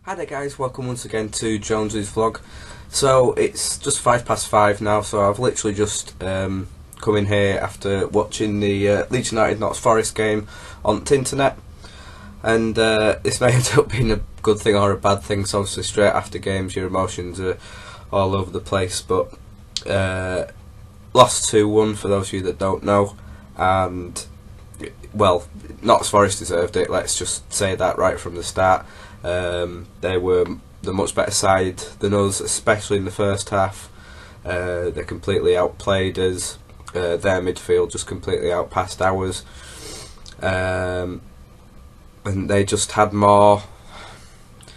Hi there guys, welcome once again to Jonesy's vlog. So it's just 5:05 now, so I've literally just come in here after watching the Leeds United Notts Forest game on the internet, and this may end up being a good thing or a bad thing. So obviously straight after games your emotions are all over the place, but lost 2-1 for those of you that don't know, and well, Notts Forest deserved it, let's just say that right from the start. They were the much better side than us, especially in the first half. They completely outplayed us. Their midfield just completely outpassed ours, and they just had more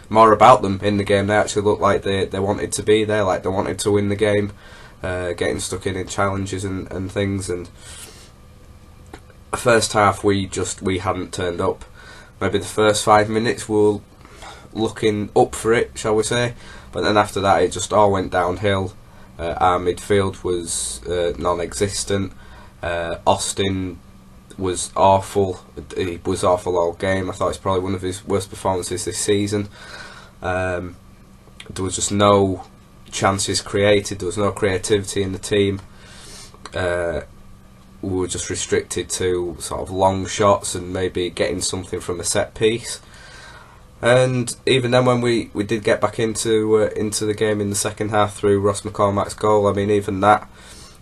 about them in the game. They actually looked like they wanted to be there, like they wanted to win the game, getting stuck in challenges and things. And first half we hadn't turned up. Maybe the first 5 minutes were looking up for it, shall we say, but then after that it just all went downhill. Our midfield was non-existent. Austin was awful. He was awful all game. I thought it's probably one of his worst performances this season. There was just no chances created, there was no creativity in the team. We were just restricted to sort of long shots and maybe getting something from a set piece. And even then, when we did get back into the game in the second half through Ross McCormack's goal, I mean, even that,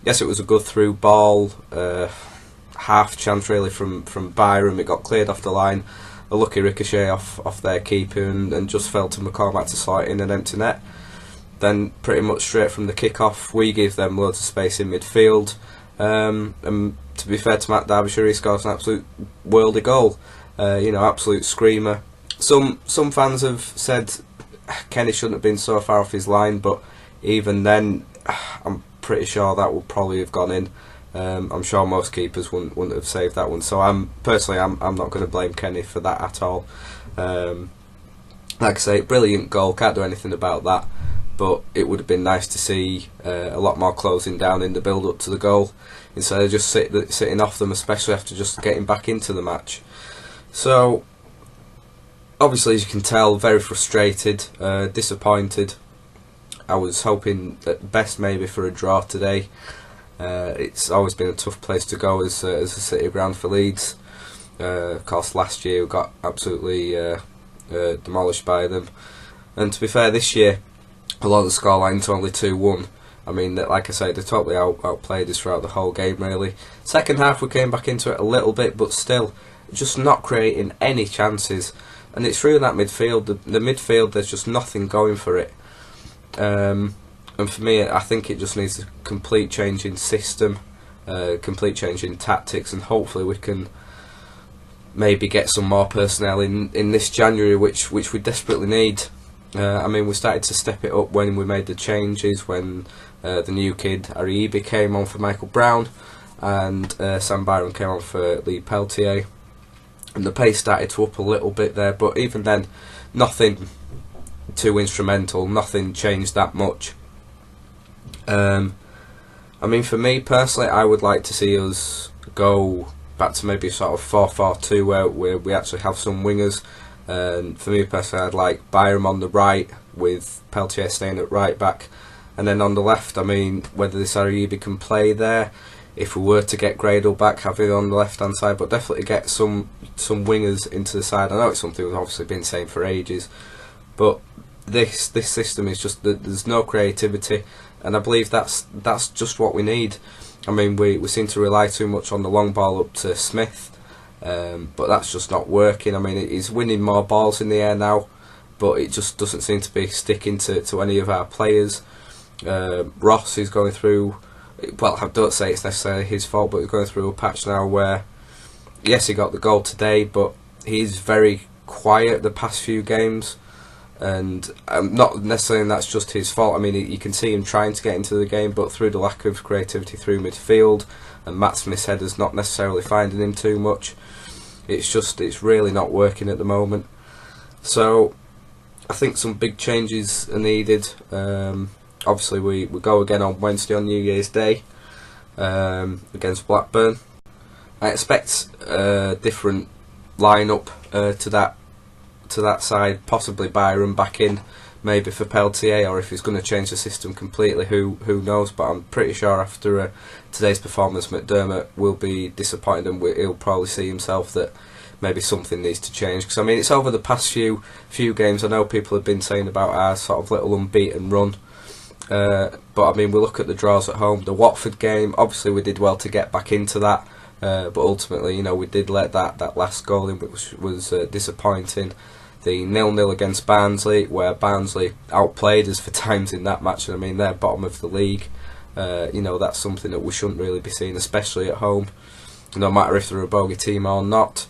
yes, it was a good through ball, half chance really from Byram. It got cleared off the line, a lucky ricochet off their keeper, and just fell to McCormack to slot in an empty net. Then pretty much straight from the kick-off, we gave them loads of space in midfield. And to be fair to Matt Derbyshire, he scores an absolute worldie goal, absolute screamer. Some fans have said Kenny shouldn't have been so far off his line, but even then, I'm pretty sure that would probably have gone in. I'm sure most keepers wouldn't have saved that one. So I'm not going to blame Kenny for that at all. Like I say, brilliant goal, can't do anything about that. But it would have been nice to see a lot more closing down in the build up to the goal, instead of just sitting off them, especially after just getting back into the match. So obviously, as you can tell, very frustrated, disappointed. I was hoping at best maybe for a draw today. It's always been a tough place to go as a city ground for Leeds. Of course, last year we got absolutely demolished by them. And to be fair, this year, although the scoreline's only 2-1, I mean, like I say, they totally outplayed us throughout the whole game, really. Second half, we came back into it a little bit, but still, just not creating any chances. And it's through that midfield, the midfield, there's just nothing going for it. And for me, I think it just needs a complete change in system, complete change in tactics, and hopefully we can maybe get some more personnel in this January, which we desperately need. I mean, we started to step it up when we made the changes, when the new kid, Ariibi, came on for Michael Brown, and Sam Byram came on for Lee Peltier. And the pace started to up a little bit there, but even then, nothing too instrumental, nothing changed that much. I mean, for me personally, I would like to see us go back to maybe sort of 4-4-2, where we actually have some wingers. And for me personally, I'd like Byram on the right with Peltier staying at right back, and then on the left, I mean, whether this Ariibi can play there, if we were to get Gradle back, have him on the left hand side, but definitely get some wingers into the side. I know it's something we've obviously been saying for ages, but this system is just that there's no creativity, and I believe that's just what we need. I mean, we seem to rely too much on the long ball up to Smith, but that's just not working. I mean, he's winning more balls in the air now, but it just doesn't seem to be sticking to any of our players. Ross is going through, well, I don't say it's necessarily his fault, but he's going through a patch now where, yes, he got the goal today, but he's very quiet the past few games, and not necessarily that's just his fault. I mean, you can see him trying to get into the game, but through the lack of creativity through midfield, and Matt Smith's headers not necessarily finding him too much, it's really not working at the moment. So I think some big changes are needed. Obviously, we go again on Wednesday on New Year's Day against Blackburn. I expect a different lineup to that to that side, possibly Byron back in, maybe for Peltier, or if he's going to change the system completely, who knows. But I'm pretty sure after today's performance, McDermott will be disappointed, and he'll probably see himself that maybe something needs to change. Because I mean, it's over the past few games. I know people have been saying about our sort of little unbeaten run, but I mean, we look at the draws at home. The Watford game, obviously, we did well to get back into that, but ultimately, you know, we did let that last goal in, which was disappointing. The 0-0 against Barnsley, where Barnsley outplayed us for times in that match, and I mean, they're bottom of the league. You know, that's something that we shouldn't really be seeing, especially at home, no matter if they're a bogey team or not.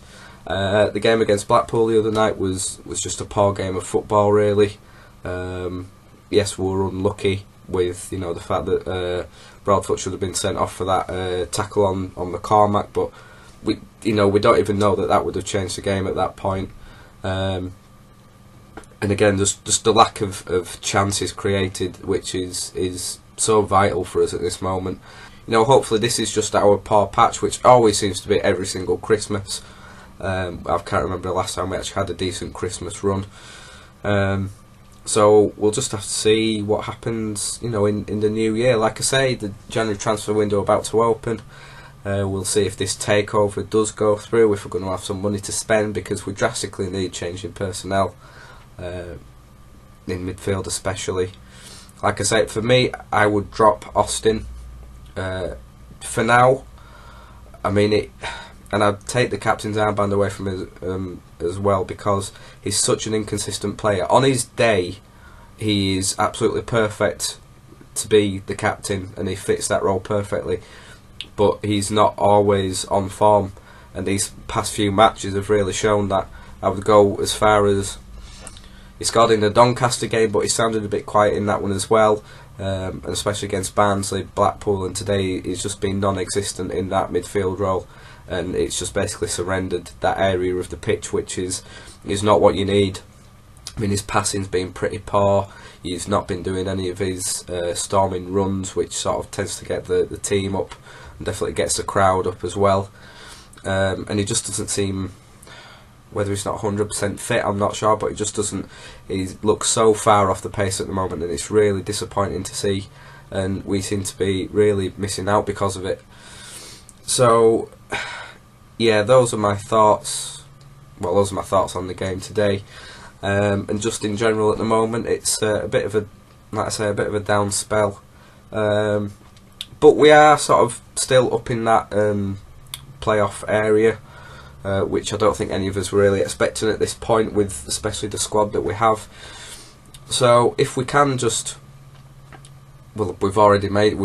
The game against Blackpool the other night was just a poor game of football, really. Yes, we were unlucky with, you know, the fact that Broadfoot should have been sent off for that tackle on McCormack, but we don't even know that would have changed the game at that point. And again, just the lack of chances created, which is so vital for us at this moment. You know, hopefully this is just our poor patch, which always seems to be every single Christmas. I can't remember the last time we actually had a decent Christmas run. So we'll just have to see what happens, you know, in the new year. Like I say, the January transfer window about to open. We'll see if this takeover does go through, if we're going to have some money to spend, because we drastically need changing personnel, in midfield especially. Like I say, for me, I would drop Austin for now. I mean, and I'd take the captain's armband away from him as well, because he's such an inconsistent player. On his day, he is absolutely perfect to be the captain, and he fits that role perfectly. But he's not always on form, and these past few matches have really shown that. I would go as far as he scored in the Doncaster game, but he sounded a bit quiet in that one as well, and especially against Barnsley, Blackpool, and today he's just been non-existent in that midfield role, and it's just basically surrendered that area of the pitch, which is not what you need. I mean, his passing's been pretty poor. He's not been doing any of his storming runs, which sort of tends to get the team up, and definitely gets the crowd up as well. And he just doesn't seem, whether he's not 100% fit, I'm not sure, but he just doesn't. He looks so far off the pace at the moment, and it's really disappointing to see. And we seem to be really missing out because of it. So, yeah, those are my thoughts. Well, those are my thoughts on the game today. And just in general at the moment, it's a bit of a, like I say, a bit of a down spell. But we are sort of still up in that playoff area, which I don't think any of us were really expecting at this point, with especially the squad that we have. So if we can just, well, we've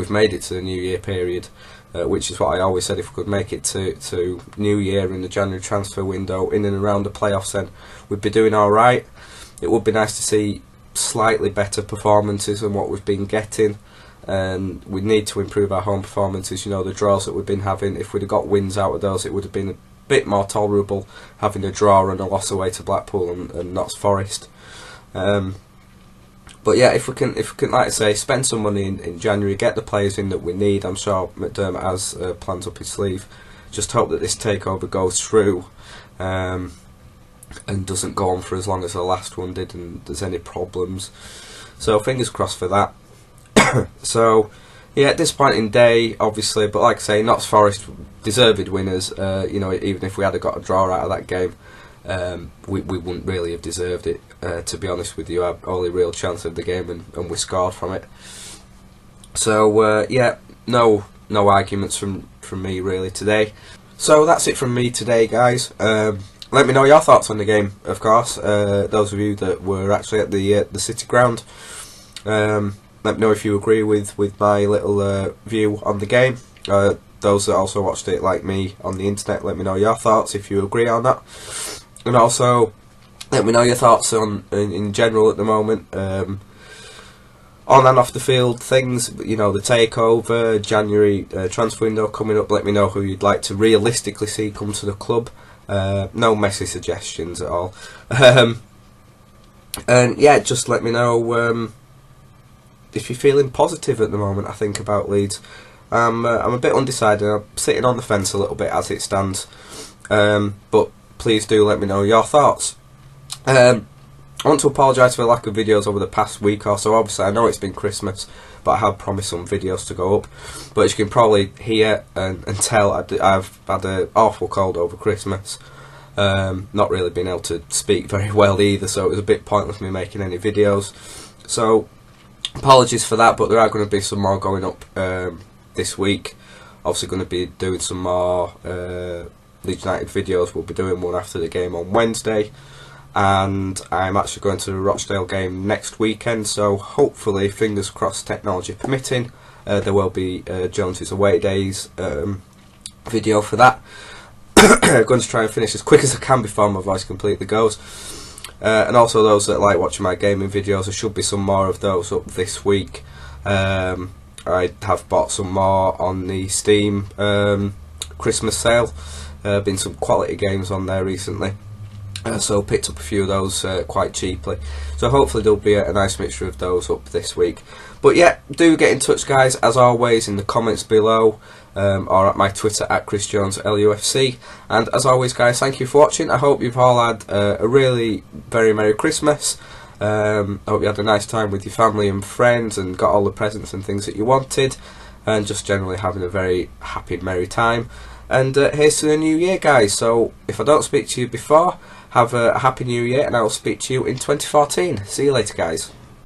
made it to the New Year period, which is what I always said. If we could make it to New Year in the January transfer window, in and around the playoffs, then we'd be doing all right. It would be nice to see slightly better performances than what we've been getting, and we need to improve our home performances. You know, the draws that we've been having, if we'd have got wins out of those, it would have been a bit more tolerable, having a draw and a loss away to Blackpool and Notts Forest. But yeah, if we can, like I say, spend some money in January, get the players in that we need. I'm sure McDermott has plans up his sleeve. Just hope that this takeover goes through, and doesn't go on for as long as the last one did, and there's any problems. So fingers crossed for that. So yeah, disappointing day, obviously, but like I say, Notts Forest deserved winners. You know, even if we had got a draw out of that game, we wouldn't really have deserved it, to be honest with you. Our only real chance of the game, and we scored from it. So yeah, no arguments from me really today. So that's it from me today, guys. Let me know your thoughts on the game, of course. Those of you that were actually at the City Ground. Let me know if you agree with my little view on the game. Those that also watched it like me on the internet, let me know your thoughts if you agree on that. And also, let me know your thoughts on in general at the moment, on and off the field things. You know, the takeover, January transfer window coming up. Let me know who you'd like to realistically see come to the club. No messy suggestions at all. And yeah, just let me know if you're feeling positive at the moment, I think, about Leeds. I'm a bit undecided. I'm sitting on the fence a little bit as it stands. But please do let me know your thoughts. I want to apologise for the lack of videos over the past week or so. Obviously I know it's been Christmas, but I have promised some videos to go up. But as you can probably hear and tell, I've had an awful cold over Christmas. Not really been able to speak very well either, so it was a bit pointless me making any videos. So apologies for that, but there are going to be some more going up this week. Obviously going to be doing some more Leeds United videos. We'll be doing one after the game on Wednesday. And I'm actually going to the Rochdale game next weekend, so hopefully, fingers crossed, technology permitting, there will be Jonesy's away days video for that. I'm going to try and finish as quick as I can before my voice completely goes. And also those that like watching my gaming videos, there should be some more of those up this week. I have bought some more on the Steam Christmas sale. Been some quality games on there recently. So picked up a few of those quite cheaply. So hopefully there'll be a nice mixture of those up this week. But yeah, do get in touch, guys, as always, in the comments below, or at my Twitter at ChrisJonesLUFC. And as always, guys, thank you for watching. I hope you've all had a really very Merry Christmas. I hope you had a nice time with your family and friends and got all the presents and things that you wanted, and just generally having a very happy, merry time. And here's to the new year, guys. So if I don't speak to you before, have a happy new year, and I will speak to you in 2014. See you later, guys.